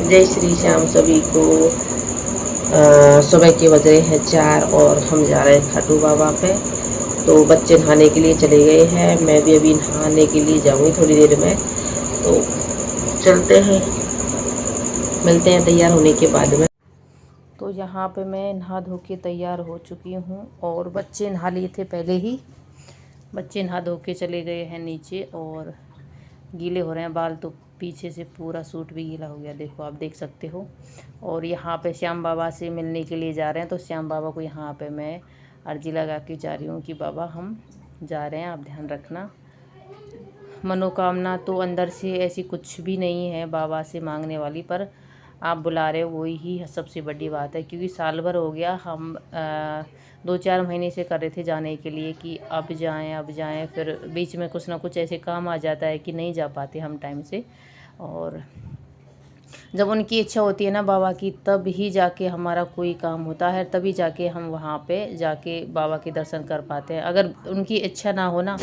जय श्री श्याम सभी को। सुबह के बज रहे हैं 4 और हम जा रहे हैं खाटू बाबा पे। तो बच्चे नहाने के लिए चले गए हैं, मैं भी अभी नहाने के लिए जाऊंगी थोड़ी देर में। तो चलते हैं, मिलते हैं तैयार होने के बाद में। तो यहाँ पे मैं नहा धो के तैयार हो चुकी हूँ और बच्चे नहा लिए थे पहले ही। बच्चे नहा धो के चले गए हैं नीचे और गीले हो रहे हैं बाल, तो पीछे से पूरा सूट भी गीला हो गया, देखो आप देख सकते हो। और यहाँ पे श्याम बाबा से मिलने के लिए जा रहे हैं, तो श्याम बाबा को यहाँ पे मैं अर्जी लगा के जा रही हूँ कि बाबा हम जा रहे हैं, आप ध्यान रखना। मनोकामना तो अंदर से ऐसी कुछ भी नहीं है बाबा से मांगने वाली, पर आप बुला रहे हो वही ही सबसे बड़ी बात है। क्योंकि साल भर हो गया, हम 2-4 महीने से कर रहे थे जाने के लिए कि अब जाएं अब जाएं, फिर बीच में कुछ ना कुछ ऐसे काम आ जाता है कि नहीं जा पाते हम टाइम से। और जब उनकी इच्छा होती है ना बाबा की, तब ही जाके हमारा कोई काम होता है, तभी जाके हम वहाँ पे जाके बाबा के दर्शन कर पाते हैं। अगर उनकी इच्छा ना हो ना,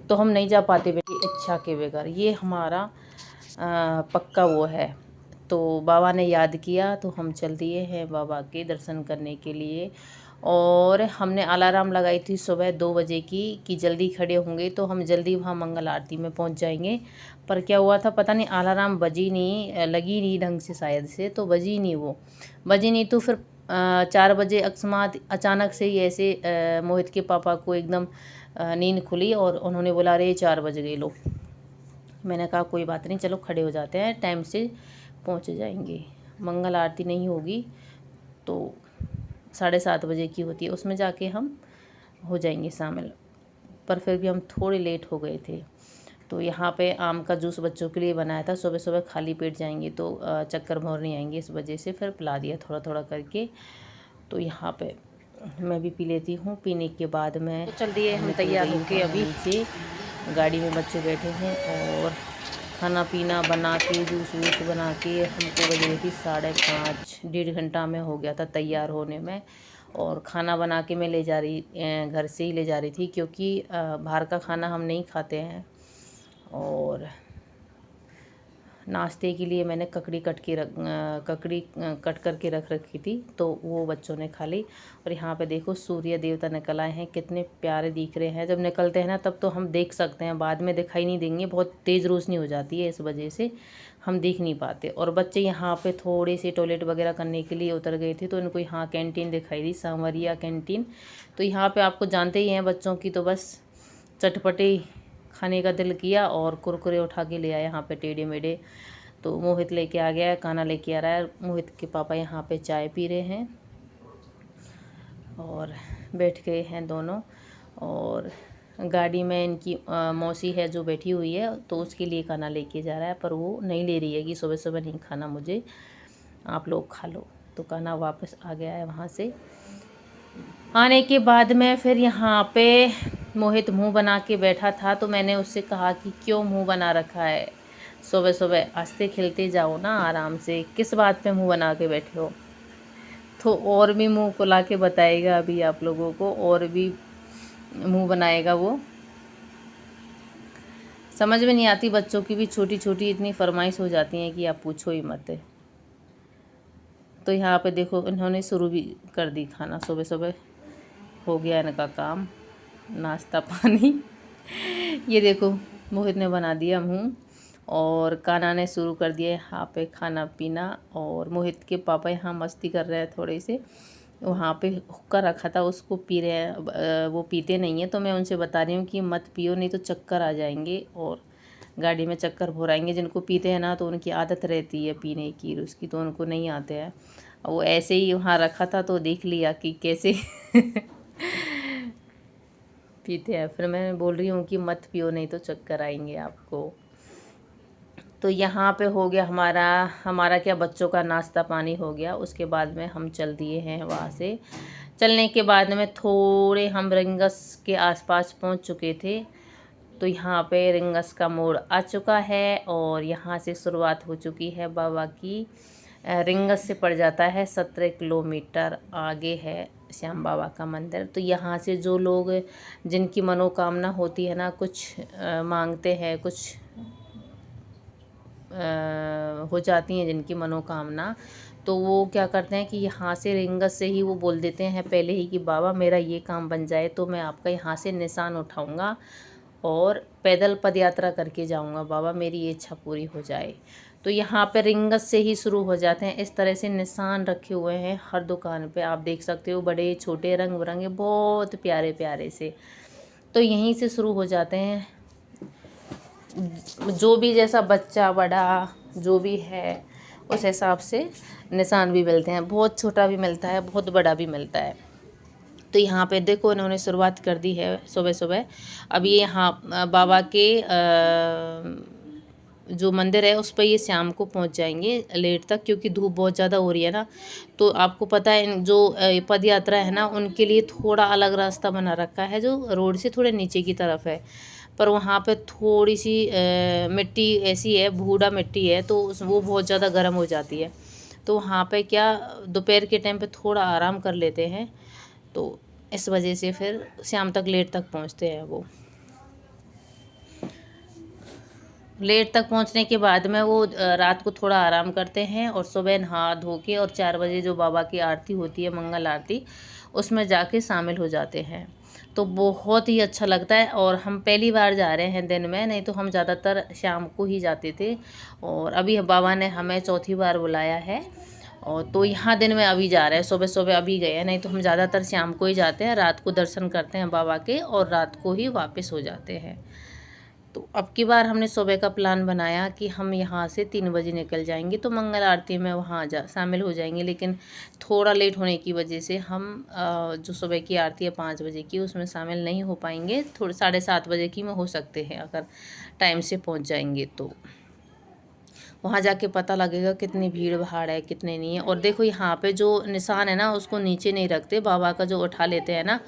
तो हम नहीं जा पाते बेटी इच्छा के बगैर। ये हमारा पक्का वो है। तो बाबा ने याद किया तो हम चल दिए हैं बाबा के दर्शन करने के लिए। और हमने अलार्म लगाई थी सुबह 2 बजे की कि जल्दी खड़े होंगे तो हम जल्दी वहाँ मंगल आरती में पहुँच जाएंगे। पर क्या हुआ था पता नहीं, अलार्म बजी नहीं, लगी नहीं ढंग से शायद से, तो बजी नहीं, वो बजी नहीं। तो फिर 4 बजे अकस्मात अचानक से ही ऐसे मोहित के पापा को एकदम नींद खुली और उन्होंने बोला अरे 4 बज गए लो। मैंने कहा कोई बात नहीं, चलो खड़े हो जाते हैं, टाइम से पहुंच जाएंगे। मंगल आरती नहीं होगी तो 7:30 बजे की होती है, उसमें जाके हम हो जाएंगे शामिल। पर फिर भी हम थोड़े लेट हो गए थे। तो यहाँ पे आम का जूस बच्चों के लिए बनाया था, सुबह सुबह खाली पेट जाएंगे तो चक्कर मोर नहीं आएंगे, इस वजह से फिर पिला दिया थोड़ा थोड़ा करके। तो यहाँ पे मैं भी पी लेती हूँ, पीने के बाद में तो चल दिए हम तैयार होके अभी नीचे गाड़ी में बच्चे बैठे हैं। और खाना पीना बना के जूस वूस बना के हमको बज रही थी 5:30, 1.5 घंटा में हो गया था तैयार होने में। और खाना बना के मैं ले जा रही, घर से ही ले जा रही थी, क्योंकि बाहर का खाना हम नहीं खाते हैं। और नाश्ते के लिए मैंने ककड़ी कट करके रख रखी थी, तो वो बच्चों ने खा ली। और यहाँ पे देखो सूर्य देवता निकल आए हैं, कितने प्यारे दिख रहे हैं। जब निकलते हैं ना तब तो हम देख सकते हैं, बाद में दिखाई नहीं देंगे, बहुत तेज़ रोशनी हो जाती है, इस वजह से हम देख नहीं पाते। और बच्चे यहाँ पे थोड़े से टॉयलेट वगैरह करने के लिए उतर गए थे, तो इनको यहाँ कैंटीन दिखाई दी, सांवरिया कैंटीन। तो यहाँ पर आपको जानते ही हैं बच्चों की तो बस चटपटे खाने का दिल किया और कुरकुरे उठा के ले आए यहाँ पे टेढ़े मेढ़े। तो मोहित लेके आ गया है, काना लेके आ रहा है। मोहित के पापा यहाँ पे चाय पी रहे हैं और बैठ गए हैं दोनों। और गाड़ी में इनकी मौसी है जो बैठी हुई है, तो उसके लिए खाना लेके जा रहा है, पर वो नहीं ले रही है कि सुबह सुबह नहीं खाना मुझे, आप लोग खा लो। तो खाना वापस आ गया है वहाँ से। आने के बाद में फिर यहाँ पे मोहित मुंह बना के बैठा था, तो मैंने उससे कहा कि क्यों मुंह बना रखा है, सुबह सुबह हंसते खेलते जाओ ना आराम से, किस बात पे मुंह बना के बैठे हो। तो और भी मुंह फुला के बताएगा अभी आप लोगों को, और भी मुंह बनाएगा वो। समझ में नहीं आती, बच्चों की भी छोटी छोटी इतनी फरमाइश हो जाती हैं कि आप पूछो ही मत। तो यहाँ पे देखो इन्होंने शुरू भी कर दी खाना, सुबह सुबह हो गया इनका काम, नाश्ता पानी। ये देखो मोहित ने बना दिया मुँह और काना ने शुरू कर दिया यहाँ पे खाना पीना। और मोहित के पापा यहाँ मस्ती कर रहे हैं थोड़े से, वहाँ पे हुक्का रखा था उसको पी रहे हैं। वो पीते नहीं हैं, तो मैं उनसे बता रही हूँ कि मत पियो, नहीं तो चक्कर आ जाएंगे और गाड़ी में चक्कर भोराएंगे। जिनको पीते हैं ना तो उनकी आदत रहती है पीने की, उसकी तो उनको नहीं आते हैं। वो ऐसे ही वहाँ रखा था तो देख लिया कि कैसे पीते हैं। फिर मैं बोल रही हूँ कि मत पियो, नहीं तो चक्कर आएंगे आपको। तो यहाँ पे हो गया हमारा क्या, बच्चों का नाश्ता पानी हो गया। उसके बाद में हम चल दिए हैं वहाँ से। चलने के बाद में थोड़े हम रिंगस के आसपास पहुँच चुके थे। तो यहाँ पे रिंगस का मोड़ आ चुका है और यहाँ से शुरुआत हो चुकी है बाबा की। रिंगस से पड़ जाता है 17 किलोमीटर आगे है श्याम बाबा का मंदिर। तो यहाँ से जो लोग, जिनकी मनोकामना होती है ना, कुछ मांगते हैं, कुछ हो जाती हैं जिनकी मनोकामना, तो वो क्या करते हैं कि यहाँ से रिंगस से ही वो बोल देते हैं पहले ही कि बाबा मेरा ये काम बन जाए तो मैं आपका यहाँ से निशान उठाऊँगा और पैदल पद यात्रा करके जाऊँगा, बाबा मेरी ये इच्छा पूरी हो जाए। तो यहाँ पे रिंगस से ही शुरू हो जाते हैं। इस तरह से निशान रखे हुए हैं हर दुकान पे, आप देख सकते हो, बड़े छोटे रंग बिरंगे बहुत प्यारे प्यारे से। तो यहीं से शुरू हो जाते हैं। जो भी जैसा बच्चा बड़ा जो भी है उस हिसाब से निशान भी मिलते हैं, बहुत छोटा भी मिलता है, बहुत बड़ा भी मिलता है। तो यहाँ पे देखो इन्होंने शुरुआत कर दी है सुबह सुबह। अब ये यहाँ बाबा के जो मंदिर है उस पर ये शाम को पहुँच जाएंगे लेट तक, क्योंकि धूप बहुत ज़्यादा हो रही है ना। तो आपको पता है जो पद यात्रा है ना उनके लिए थोड़ा अलग रास्ता बना रखा है जो रोड से थोड़े नीचे की तरफ है, पर वहाँ पे थोड़ी सी मिट्टी ऐसी है, भूरा मिट्टी है, तो वो बहुत ज़्यादा गर्म हो जाती है। तो वहाँ पे क्या दोपहर के टाइम पे थोड़ा आराम कर लेते हैं, तो इस वजह से फिर शाम तक लेट तक पहुँचते हैं वो। लेट तक पहुंचने के बाद में वो रात को थोड़ा आराम करते हैं और सुबह नहा धो के और 4 बजे जो बाबा की आरती होती है, मंगल आरती, उसमें जाके शामिल हो जाते हैं। तो बहुत ही अच्छा लगता है। और हम पहली बार जा रहे हैं दिन में, नहीं तो हम ज़्यादातर शाम को ही जाते थे, और अभी बाबा ने हमें चौथी बार बुलाया है। और तो यहाँ दिन में अभी जा रहे हैं, सुबह सुबह अभी गए हैं, नहीं तो हम ज़्यादातर शाम को ही जाते हैं, रात को दर्शन करते हैं बाबा के और रात को ही वापस हो जाते हैं। तो अब की बार हमने सुबह का प्लान बनाया कि हम यहाँ से 3 बजे निकल जाएंगे, तो मंगल आरती में वहाँ शामिल हो जाएंगे। लेकिन थोड़ा लेट होने की वजह से हम जो सुबह की आरती है 5 बजे की, उसमें शामिल नहीं हो पाएंगे। थोड़े 7:30 बजे की में हो सकते हैं अगर टाइम से पहुँच जाएंगे तो। वहाँ जाके पता लगेगा कितनी भीड़ भाड़ है कितने नहीं है। और देखो यहाँ पे जो निशान है ना उसको नीचे नहीं रखते, बाबा का जो उठा लेते हैं ना,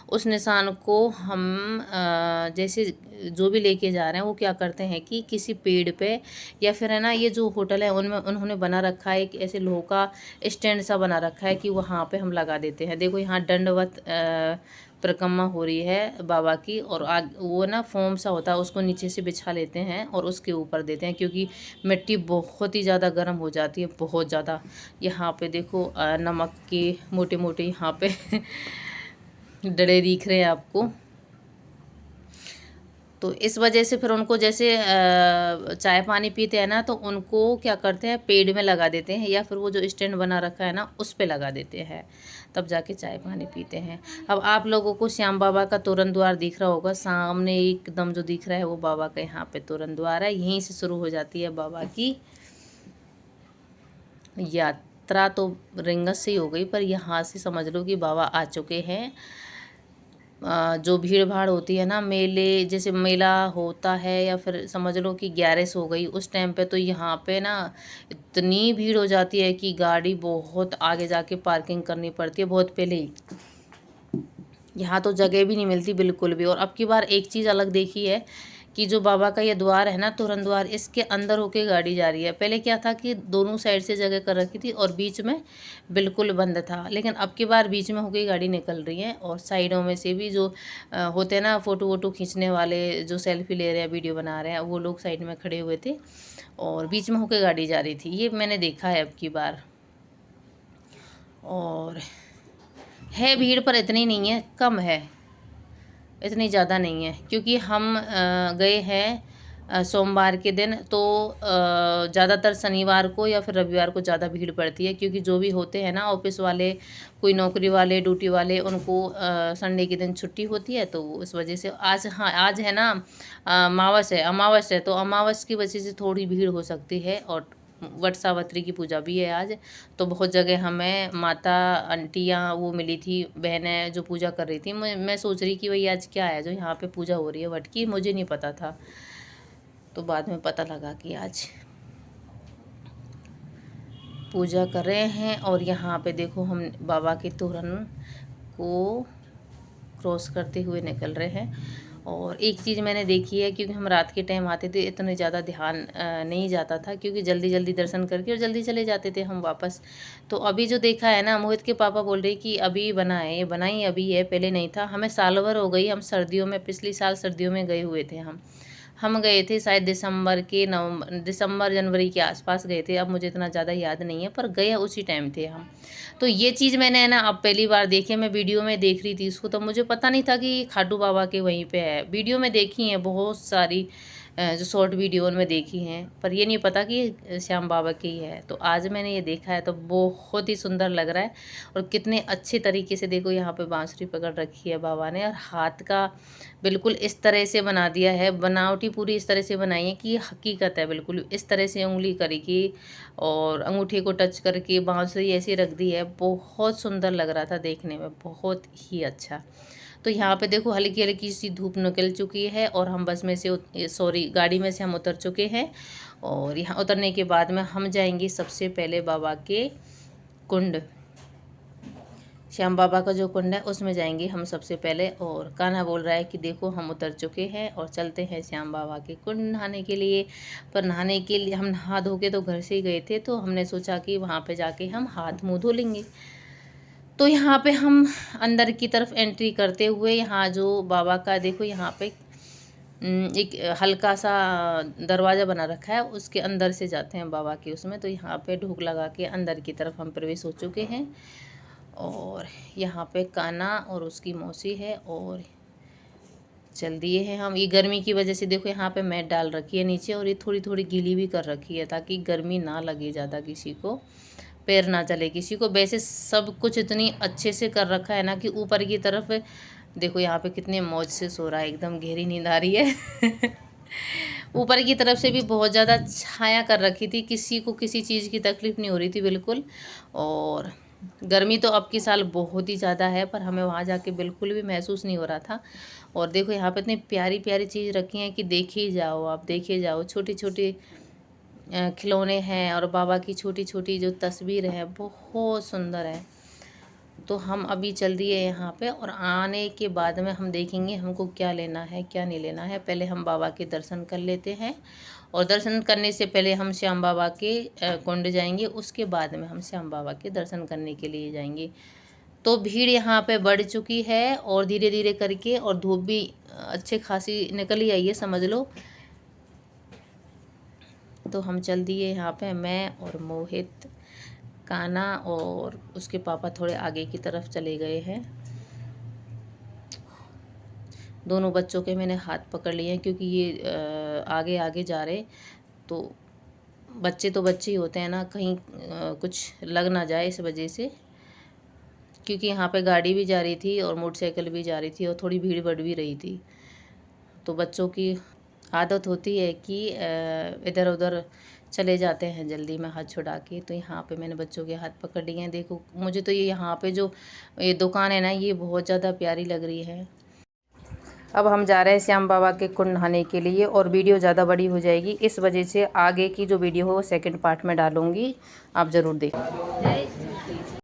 उस निशान को हम जैसे जो भी लेके जा रहे हैं वो क्या करते हैं कि किसी पेड़ पे या फिर है ना, ये जो होटल है उनमें उन्होंने बना रखा है एक ऐसे लोह का स्टैंड सा बना रखा है कि वहाँ पे हम लगा देते हैं। देखो यहाँ दंडवत परिक्रमा हो रही है बाबा की, और वो ना फोम सा होता है उसको नीचे से बिछा लेते हैं और उसके ऊपर देते हैं, क्योंकि मिट्टी बहुत ही ज़्यादा गर्म हो जाती है, बहुत ज़्यादा। यहाँ पे देखो नमक के मोटे मोटे यहाँ पे डरे दिख रहे हैं आपको। तो इस वजह से फिर उनको जैसे चाय पानी पीते हैं ना, तो उनको क्या करते हैं पेड़ में लगा देते हैं, या फिर वो जो स्टैंड बना रखा है ना उस पे लगा देते हैं, तब जाके चाय पानी पीते हैं। अब आप लोगों को श्याम बाबा का तोरण द्वार दिख रहा होगा सामने, एकदम जो दिख रहा है वो बाबा का यहाँ पे तोरण द्वार है। यहीं से शुरू हो जाती है बाबा की यात्रा। तो रिंगस से ही हो गई, पर यहाँ से समझ लो कि बाबा आ चुके हैं। जो भीड़ भाड़ होती है ना, मेले जैसे मेला होता है या फिर समझ लो कि 11 हो गई उस टाइम पे, तो यहाँ पे ना इतनी भीड़ हो जाती है कि गाड़ी बहुत आगे जाके पार्किंग करनी पड़ती है, बहुत पहले ही। यहाँ तो जगह भी नहीं मिलती बिल्कुल भी। और अब की बार एक चीज़ अलग देखी है कि जो बाबा का ये द्वार है ना तोरण द्वार, इसके अंदर होके गाड़ी जा रही है। पहले क्या था कि दोनों साइड से जगह कर रखी थी और बीच में बिल्कुल बंद था, लेकिन अब की बार बीच में होके गाड़ी निकल रही है, और साइडों में से भी जो होते हैं ना फ़ोटो वोटो खींचने वाले, जो सेल्फी ले रहे हैं वीडियो बना रहे हैं, वो लोग साइड में खड़े हुए थे और बीच में होके गाड़ी जा रही थी। ये मैंने देखा है अब की बार। और है भीड़ पर इतनी नहीं है, कम है, इतनी ज़्यादा नहीं है, क्योंकि हम गए हैं सोमवार के दिन, तो ज़्यादातर शनिवार को या फिर रविवार को ज़्यादा भीड़ पड़ती है, क्योंकि जो भी होते हैं ना ऑफिस वाले, कोई नौकरी वाले, ड्यूटी वाले, उनको संडे के दिन छुट्टी होती है। तो इस वजह से आज, हाँ आज है ना अमावस है, तो अमावस की वजह से थोड़ी भीड़ हो सकती है। और वट सावित्री की पूजा भी है आज, तो बहुत जगह हमें माता आंटियाँ वो मिली थी, बहनें जो पूजा कर रही थी। मैं सोच रही कि भाई आज क्या है जो यहाँ पे पूजा हो रही है वट की, मुझे नहीं पता था, तो बाद में पता लगा कि आज पूजा कर रहे हैं। और यहाँ पे देखो हम बाबा के तोरण को क्रॉस करते हुए निकल रहे हैं। और एक चीज़ मैंने देखी है, क्योंकि हम रात के टाइम आते थे, इतना ज़्यादा ध्यान नहीं जाता था, क्योंकि जल्दी जल्दी दर्शन करके और जल्दी चले जाते थे हम वापस। तो अभी जो देखा है ना, मोहित के पापा बोल रहे कि अभी बना है, ये बनाई अभी है, पहले नहीं था। हमें साल भर हो गई, हम सर्दियों में, पिछली साल सर्दियों में गए हुए थे हम। हम गए थे शायद दिसंबर जनवरी के आसपास गए थे, अब मुझे इतना ज़्यादा याद नहीं है, पर गए उसी टाइम थे हम। तो ये चीज़ मैंने है ना अब पहली बार देखी है, मैं वीडियो में देख रही थी इसको, तो मुझे पता नहीं था कि खाटू बाबा के वहीं पे है। वीडियो में देखी है बहुत सारी, जो शॉर्ट वीडियो में देखी हैं, पर ये नहीं पता कि श्याम बाबा की ही है। तो आज मैंने ये देखा है तो बहुत ही सुंदर लग रहा है। और कितने अच्छे तरीके से देखो यहाँ पे बांसुरी पकड़ रखी है बाबा ने, और हाथ का बिल्कुल इस तरह से बना दिया है, बनावटी पूरी इस तरह से बनाई है कि ये हकीकत है। बिल्कुल इस तरह से उंगली करके और अंगूठे को टच करके बांसुरी ऐसी रख दी है, बहुत सुंदर लग रहा था देखने में, बहुत ही अच्छा। तो यहाँ पे देखो हल्की हल्की सी धूप निकल चुकी है और हम बस में से गाड़ी में से हम उतर चुके हैं। और यहाँ उतरने के बाद में हम जाएंगे सबसे पहले बाबा के कुंड, श्याम बाबा का जो कुंड है उसमें जाएंगे हम सबसे पहले। और कान्हा बोल रहा है कि देखो हम उतर चुके हैं और चलते हैं श्याम बाबा के कुंड नहाने के लिए। पर नहाने के लिए हम नहा धो के तो घर से ही गए थे, तो हमने सोचा कि वहाँ पे जाके हम हाथ मुँह धो लेंगे। तो यहाँ पे हम अंदर की तरफ एंट्री करते हुए, यहाँ जो बाबा का देखो यहाँ पे एक हल्का सा दरवाज़ा बना रखा है, उसके अंदर से जाते हैं बाबा के उसमें। तो यहाँ पे ढूक लगा के अंदर की तरफ हम प्रवेश हो चुके हैं। और यहाँ पे कान्हा और उसकी मौसी है और चल दिए हैं हम। ये गर्मी की वजह से देखो यहाँ पे मैट डाल रखी है नीचे, और ये थोड़ी थोड़ी गीली भी कर रखी है ताकि गर्मी ना लगे ज़्यादा, किसी को पैर ना चले किसी को। वैसे सब कुछ इतनी अच्छे से कर रखा है ना कि ऊपर की तरफ देखो यहाँ पे कितने मौज से सो रहा है, एकदम गहरी नींद आ रही है। ऊपर की तरफ से भी बहुत ज़्यादा छाया कर रखी थी, किसी को किसी चीज़ की तकलीफ़ नहीं हो रही थी बिल्कुल। और गर्मी तो अब की साल बहुत ही ज़्यादा है, पर हमें वहाँ जाके बिल्कुल भी महसूस नहीं हो रहा था। और देखो यहाँ पे इतनी प्यारी प्यारी चीज़ रखी हैं कि देखे जाओ, आप देखे जाओ। छोटी छोटी खिलौने हैं और बाबा की छोटी छोटी जो तस्वीर है बहुत सुंदर है। तो हम अभी चल दिए यहाँ पे, और आने के बाद में हम देखेंगे हमको क्या लेना है क्या नहीं लेना है। पहले हम बाबा के दर्शन कर लेते हैं, और दर्शन करने से पहले हम श्याम बाबा के कुंड जाएंगे, उसके बाद में हम श्याम बाबा के दर्शन करने के लिए जाएंगे। तो भीड़ यहाँ पे बढ़ चुकी है और धीरे धीरे करके, और धूप भी अच्छे खासी निकल ही आई है समझ लो। तो हम चल दिए यहाँ पे, मैं और मोहित, कान्हा और उसके पापा थोड़े आगे की तरफ चले गए हैं। दोनों बच्चों के मैंने हाथ पकड़ लिए हैं क्योंकि ये आगे आगे जा रहे, तो बच्चे ही होते हैं ना, कहीं कुछ लग ना जाए इस वजह से। क्योंकि यहाँ पे गाड़ी भी जा रही थी और मोटरसाइकिल भी जा रही थी और थोड़ी भीड़ बढ़ भी रही थी। तो बच्चों की आदत होती है कि इधर उधर चले जाते हैं जल्दी में हाथ छुड़ा के। तो यहाँ पे मैंने बच्चों के हाथ पकड़ लिए हैं। देखो मुझे तो ये यहाँ पे जो ये दुकान है ना, ये बहुत ज़्यादा प्यारी लग रही है। अब हम जा रहे हैं श्याम बाबा के कुंड नहाने के लिए, और वीडियो ज़्यादा बड़ी हो जाएगी, इस वजह से आगे की जो वीडियो हो वो सेकंड पार्ट में डालूँगी, आप ज़रूर देखें।